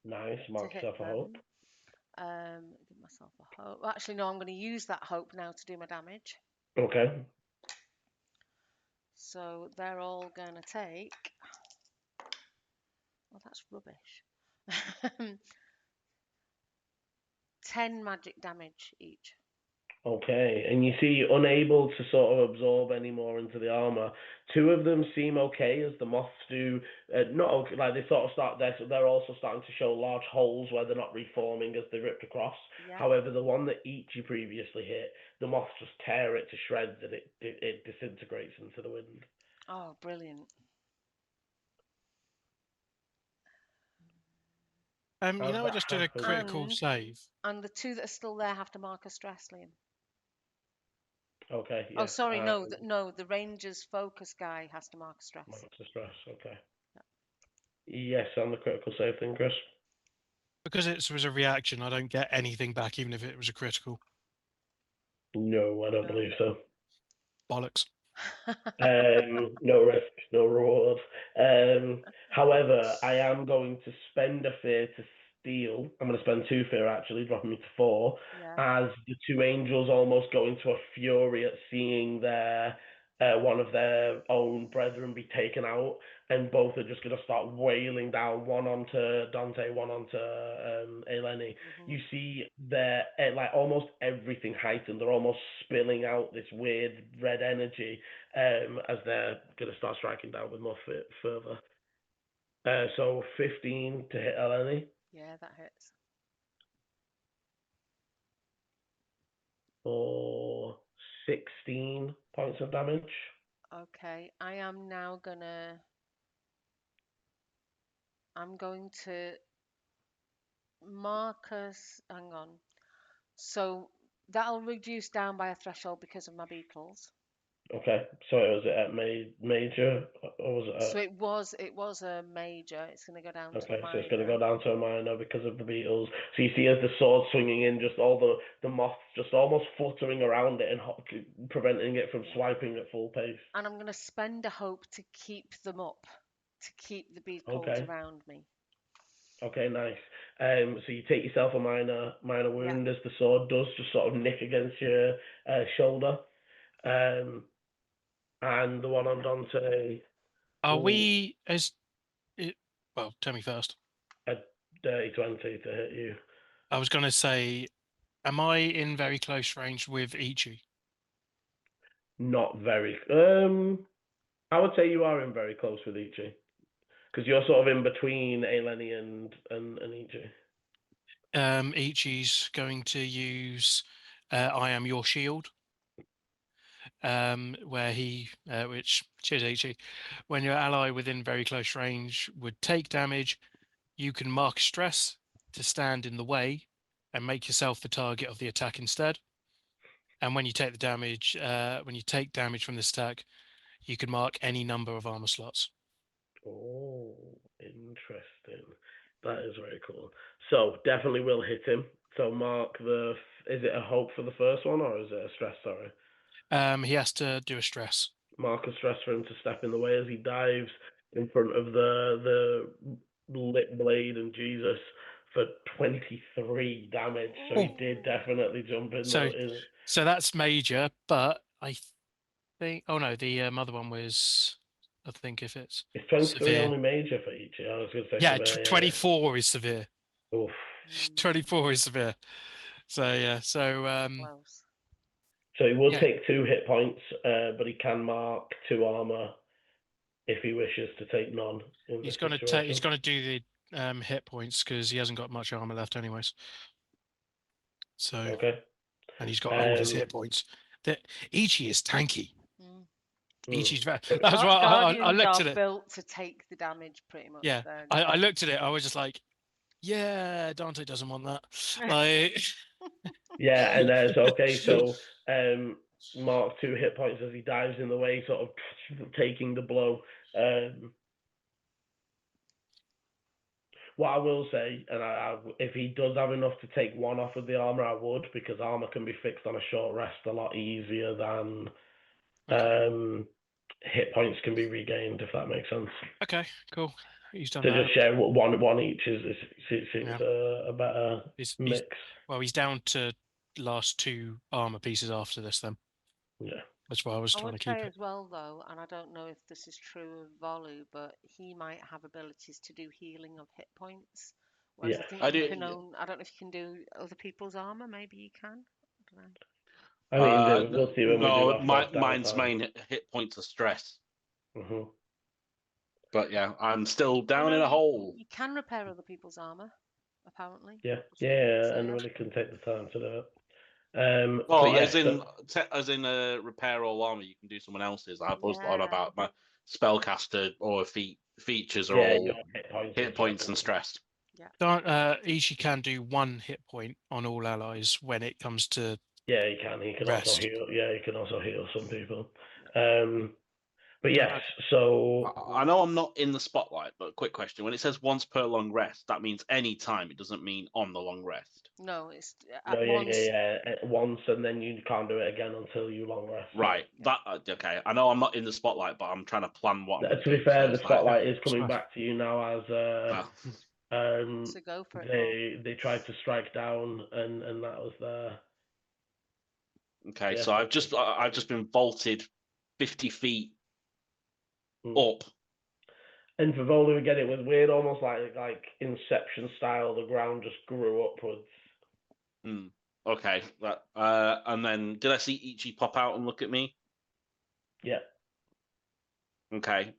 Nice. to Mark hit yourself a them. hope. Give myself a hope. Well, actually, no, I'm going to use that hope now to do my damage. Okay. So they're all going to take Oh, that's rubbish. 10 magic damage each. Okay, and you see unable to sort of absorb any more into the armor. Two of them seem okay as the moths do. Not okay, like they sort of start. They're also starting to show large holes where they're not reforming as they ripped across. Yeah. However, the one that each you previously hit, the moths just tear it to shreds and it disintegrates into the wind. Oh, brilliant. How's I that just did a happen? critical save. And the two that are still there have to mark a stress, Liam. Okay, Oh, yes. sorry, no, the ranger's focus guy has to mark a stress. Mark the stress. Okay. Yes, on the critical save thing, Chris. Because it was a reaction, I don't get anything back, even if it was a critical. No, I don't No. believe so. Bollocks. No risk, no reward. However, I am going to spend a fear to steal. I'm going to spend 2 fear actually, dropping me to 4, Yeah. as the 2 angels almost go into a fury at seeing their one of their own brethren be taken out, and both are just going to start wailing down, one onto Dante, one onto Eleni. You see their like almost everything heightened. They're almost spilling out this weird red energy as they're going to start striking down with more further. So 15 to hit Eleni. Yeah, that hits. For 16 points of damage. Okay, I am now gonna. I'm going to Marcus. Hang on. So that'll reduce down by a threshold because of my beetles. Okay, so was it at major or was it at... So it was a major. It's going to go down to a Okay, minor. so it's going to go down to a minor because of the beetles. So you see as the sword swinging in, just all the moths just almost fluttering around it and preventing it from swiping at full pace. And I'm going to spend a hope to keep them up, to keep the beetles Okay. around me. Okay, nice. So you take yourself a minor wound as the sword does just sort of nick against your shoulder. And the one on Dante. Are we as it? Well, tell me first. A dirty 20 to hit you. I was going to say, am I in very close range with Ichi? Not very. I would say you are in very close with Ichi. Because you're sort of in between Eleni and Ichi. Ichi's going to use I Am Your Shield. Where he, which, cheers Ichi, when your ally within very close range would take damage, you can mark stress to stand in the way and make yourself the target of the attack instead. And when you take the damage, from this attack, you can mark any number of armor slots. Oh, interesting. That is very cool. So definitely will hit him. So mark is it a hope for the first one or is it a stress? Sorry. He has to do a stress. Mark a stress for him to step in the way as he dives in front of the lit blade and Jesus for 23 damage. So he did definitely jump in. So that's major, but I think. Oh no, the other one was. I think if it's 23 severe. only major for each. I was going to say Yeah, severe, 24 is severe. Oof. 24 is severe. So yeah, so Close. So he will take 2 hit points, but he can mark 2 armor if he wishes to take none. He's going to do the hit points because he hasn't got much armor left, anyways. So okay, and he's got all his hit points. Ichi is tanky. Ichi's very. That's why I looked at it. Built to take the damage, pretty much. Yeah, I looked at it. I was just like, yeah, Dante doesn't want that. Like, yeah, and so okay, so mark 2 hit points as he dives in the way, sort of taking the blow. What I will say, and if he does have enough to take 1 off of the armor, I would, because armor can be fixed on a short rest a lot easier than hit points can be regained, if that makes sense. Okay, cool. He's done so that. Just share one each seems a better mix. He's down to last 2 armor pieces after this then. Yeah. That's why I was I trying would to keep say it. as well, though, and I don't know if this is true of Volu, but he might have abilities to do healing of hit points. Whereas I Yes. think I you do. can own. I don't know if you can do other people's armor. Maybe you can. I don't know. I mean, we'll see when we do No, our first mine's downtime. main hit points are stress. Hmm. But yeah, I'm still Oh down no, in a hole. you can repair other people's armor. Apparently. Yeah, So, yeah. and really can take the time to do it. But Well, yeah, as in repair all armor, you can do someone else's. I was on Yeah. about my spellcaster or features are yeah, all your hit points and stress. Yeah. Ishi can do 1 hit point on all allies when it comes to Yeah, he can. He can also rest. heal. Yeah, he can also heal some people. But No, yes, so I know I'm not in the spotlight, but quick question: when it says once per long rest, that means any time. It doesn't mean on the long rest. No, it's no, at once. once, and then you can't do it again until you long rest. Right. That okay. I know I'm not in the spotlight, but I'm trying to plan what I'm going To to be do. fair, So the it's like, spotlight is coming so- back to you now as So go for it, Paul. they tried to strike down, and that was okay. Yeah. So I've just been vaulted 50 feet Mm. up. And for Volu, again, it was weird, almost like Inception style. The ground just grew upwards. Hmm. Okay. And then did I see Ichi pop out and look at me? Yeah. Okay.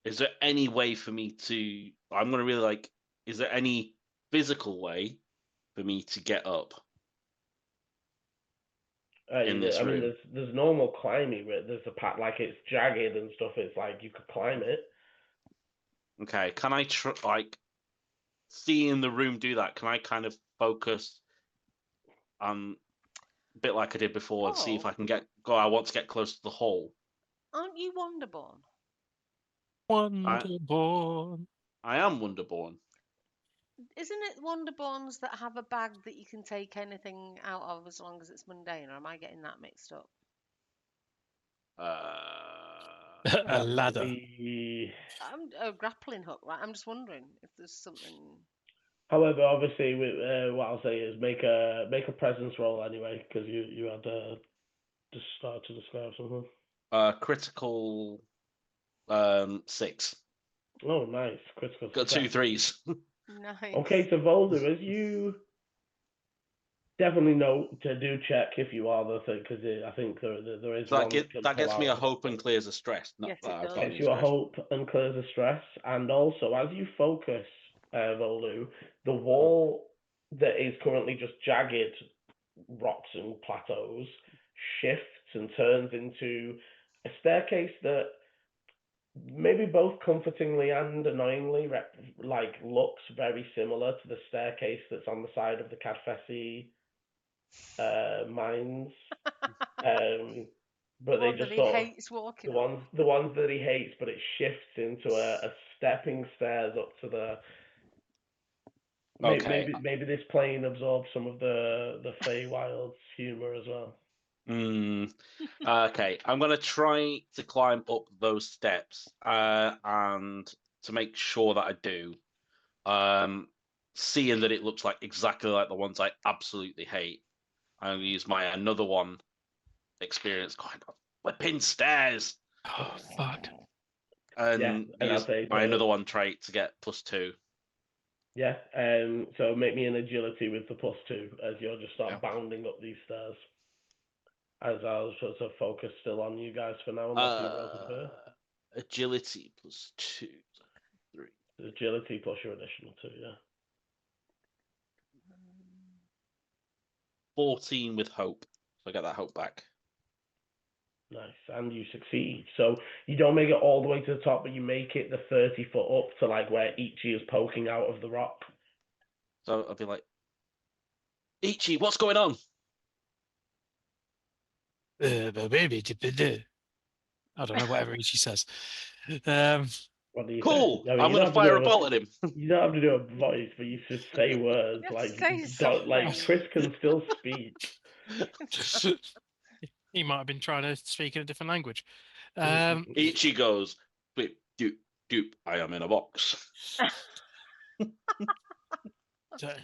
Is there any way for me to? I'm gonna really like. Is there any physical way for me to get up in this I mean, room? there's normal climbing, but there's a path like it's jagged and stuff. It's like you could climb it. Okay. Can I like seeing the room do that? Can I kind of focus on a bit like I did before and see if Paul, I can get? Go. I want to get close to the hole. aren't you Wonderborn? Wonderborn. I am Wonderborn. Isn't it Wonderborns that have a bag that you can take anything out of as long as it's mundane, or am I getting that mixed up? A That might ladder. be. I'm a grappling hook, right? I'm just wondering if there's something. However, obviously, what I'll say is make a presence roll anyway, because you had just started to describe something. Critical 6. Oh, nice, critical Got success. 2 3s. Nice. Okay, so Voldu, as you definitely know to do check if you are the thing, because I think there is So one that can that pull gets me a out. hope and clears a stress. Not Yes, that it I've does. got Gets any you a stress. hope and clears the stress, and also as you focus, Volu, the wall that is currently just jagged rocks and plateaus shifts and turns into a staircase that maybe both comfortingly and annoyingly like looks very similar to the staircase that's on the side of the Cadfesi mines. But they One that just he sort of hates walking the up. ones that he hates, but it shifts into a stepping stairs up to the Okay. maybe this plane absorbs some of the Feywild's humor as well. Okay. I'm gonna try to climb up those steps, and to make sure that I do, seeing that it looks like exactly like the ones I absolutely hate, I'm gonna use my another one experience going up flipping stairs, Oh, fuck. Yeah, and and I'll use say my so. another one trait to get +2. Yeah, so make me an agility with the +2 as you'll just start Yeah. bounding up these stairs. As I'll sort of focus still on you guys for now, unless you broke it. Agility +2, 3. Agility plus your additional 2, yeah. 14 with hope, so I get that hope back. Nice, and you succeed. So you don't make it all the way to the top, but you make it the 30 foot up to like where Ichi is poking out of the rock. So I'll be like, Ichi, what's going on? I don't know, whatever Ichi says. What do you Cool. say? I mean, I'm gonna fire a bolt at him. you don't have to do a voice, but you should say words. You have Like to say don't like something. Chris can still speak. He might have been trying to speak in a different language. Ichi goes, "Wait, dupe, I am in a box." So,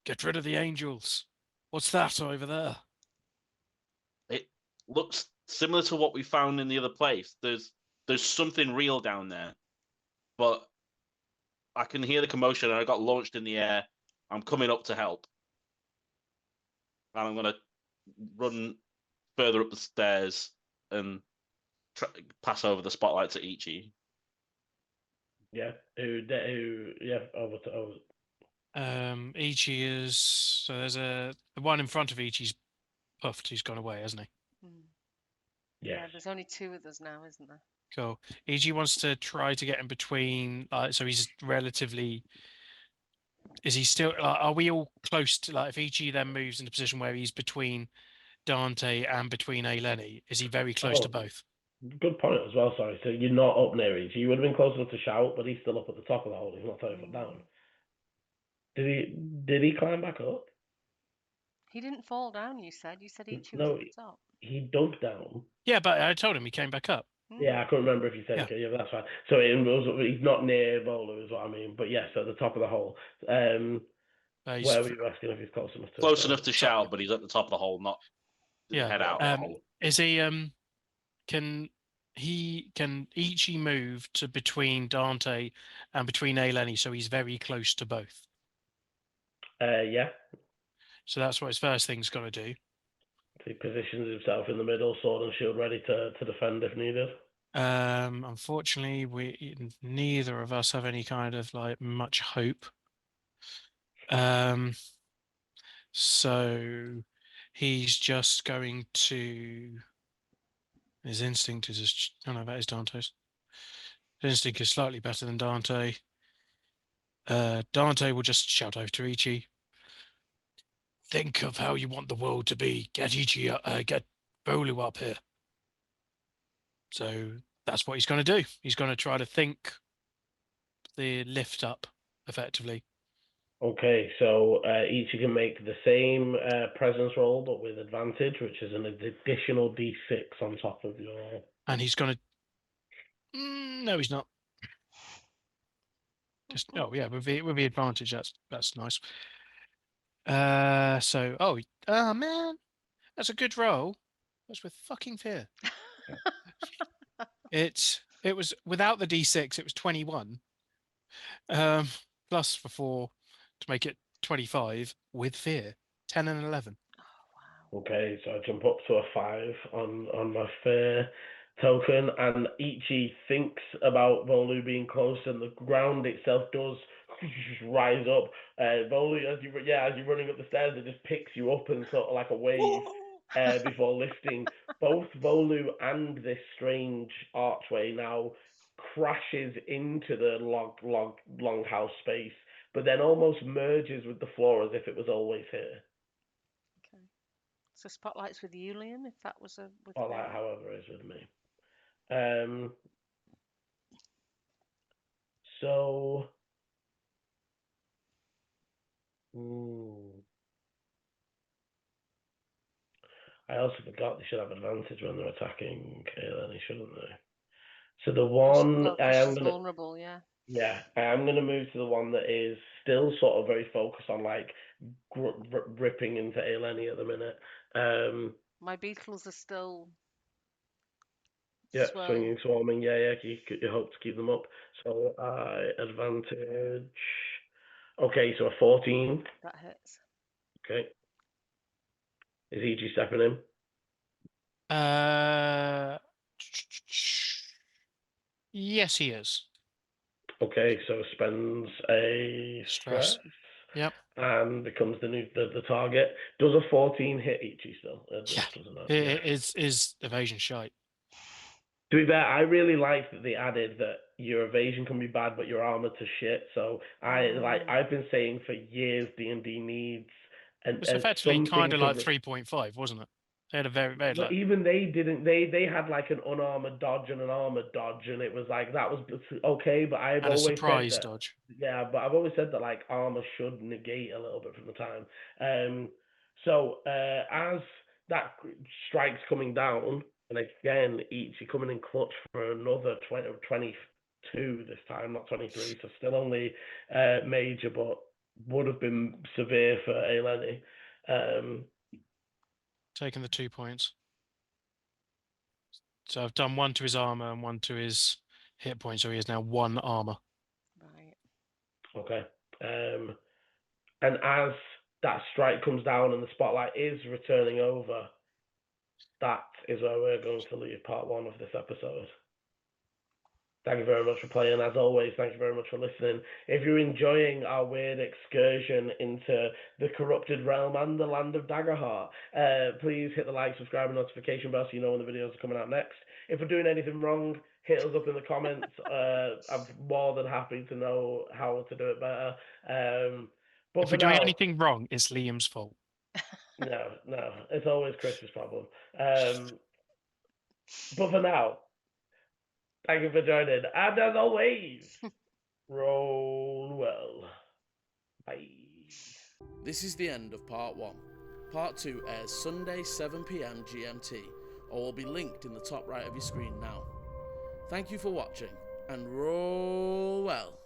get rid of the angels. What's that over there? looks similar to what we found in the other place. There's something real down there, but I can hear the commotion and I got launched in the air. I'm coming up to help. And I'm going to run further up the stairs and pass over the spotlight to Ichi. Yeah. Over to. Ichi is so there's the one in front of Ichi's puffed. He's gone away, hasn't he? Yes. Yeah, there's only 2 of us now, isn't there? Cool. Ichi wants to try to get in between. So he's relatively. Is he still? Are we all close to? Like, if Ichi then moves in a position where he's between Dante and between Aileni, is he very close to both? Good point as well. Sorry, so you're not up near Ichi. You would have been close enough to shout, but he's still up at the top of the hole. He's not 30 foot down. Did he climb back up? He didn't fall down. You said Ichi was No, at the top. he dug down. Yeah, but I told him he came back up. Yeah, I couldn't remember if you said it. Yeah, but that's fine. So he's not near Volu, is what I mean. But yes, at the top of the hole. Where were you asking if he's close enough to? Close enough to shout, but he's at the top of the hole, not head out of the hole. Is he? Can Ichi move to between Dante and between Aileni, so he's very close to both? Yeah. So that's what his first thing's got to do. He positions himself in the middle, sword and shield, ready to defend if needed. Unfortunately, neither of us have any kind of like much hope. So he's just going to. His instinct is just. I don't know about his Dante's. His instinct is slightly better than Dante. Dante will just shout over to Ichi. Think of how you want the world to be. Get Ichi, get Volu up here. So that's what he's going to do. He's going to try to think the lift up, effectively. Okay, so Ichi can make the same presence roll, but with advantage, which is an additional d6 on top of your. And he's going to. No, he's not. Just with the advantage. That's nice. Man, that's a good roll. That's with fucking fear. It was without the d6. It was 21. Plus for 4 to make it 25 with fear. 10 and 11. Okay, so I jump up to a 5 on my fear token, and Ichi thinks about Volu being close, and the ground itself does rise up. Volu, as you're running up the stairs, it just picks you up and sort of like a wave before lifting. Both Volu and this strange archway now crashes into the longhouse space, but then almost merges with the floor as if it was always here. Okay. So spotlight's with Julian, if that was with or like however it is with me. So I also forgot they should have advantage when they're attacking Eleni, shouldn't they? So the one I am gonna vulnerable, yeah. Yeah, I am gonna move to the one that is still sort of very focused on like ripping into Eleni at the minute. My beetles are still. Yeah, swinging, swarming. Yeah. You hope to keep them up. So advantage. Okay, so a 14. That hits. Okay. Is EG stepping in? Yes, he is. Okay, so spends a stress. Yep. And becomes the target. Does a 14 hit Ichi still? It is evasion shite. To be fair, I really like that they added that your evasion can be bad, but your armor to shit. So I've been saying for years D&D needs and it's effectively kind of like 3.5, wasn't it? They had but even they didn't. They had like an unarmored dodge and an armored dodge, and it was like that was okay. But I've always said that, dodge. Yeah, but I've always said that like armor should negate a little bit from the time. So as that strike's coming down, and again Ichi coming in clutch for another 22 this time, not 23. So still only major, but would have been severe for Eleni. Taking the 2 points. So I've done 1 to his armor and 1 to his hit point, so he has now 1 armor. Right. Okay. And as that strike comes down and the spotlight is returning over, that is where we're going to leave part 1 of this episode. Thank you very much for playing. As always, thank you very much for listening. If you're enjoying our weird excursion into the corrupted realm and the land of Daggerheart, please hit the like, subscribe, and notification bell so you know when the videos are coming out next. If we're doing anything wrong, hit us up in the comments. I'm more than happy to know how to do it better. But If for we're doing now, anything wrong, it's Liam's fault. no, it's always Chris's problem. But for now, thank you for joining. And as always, roll well. Bye. This is the end of part 1. Part 2 airs Sunday 7 PM GMT, or will be linked in the top right of your screen now. Thank you for watching, and roll well.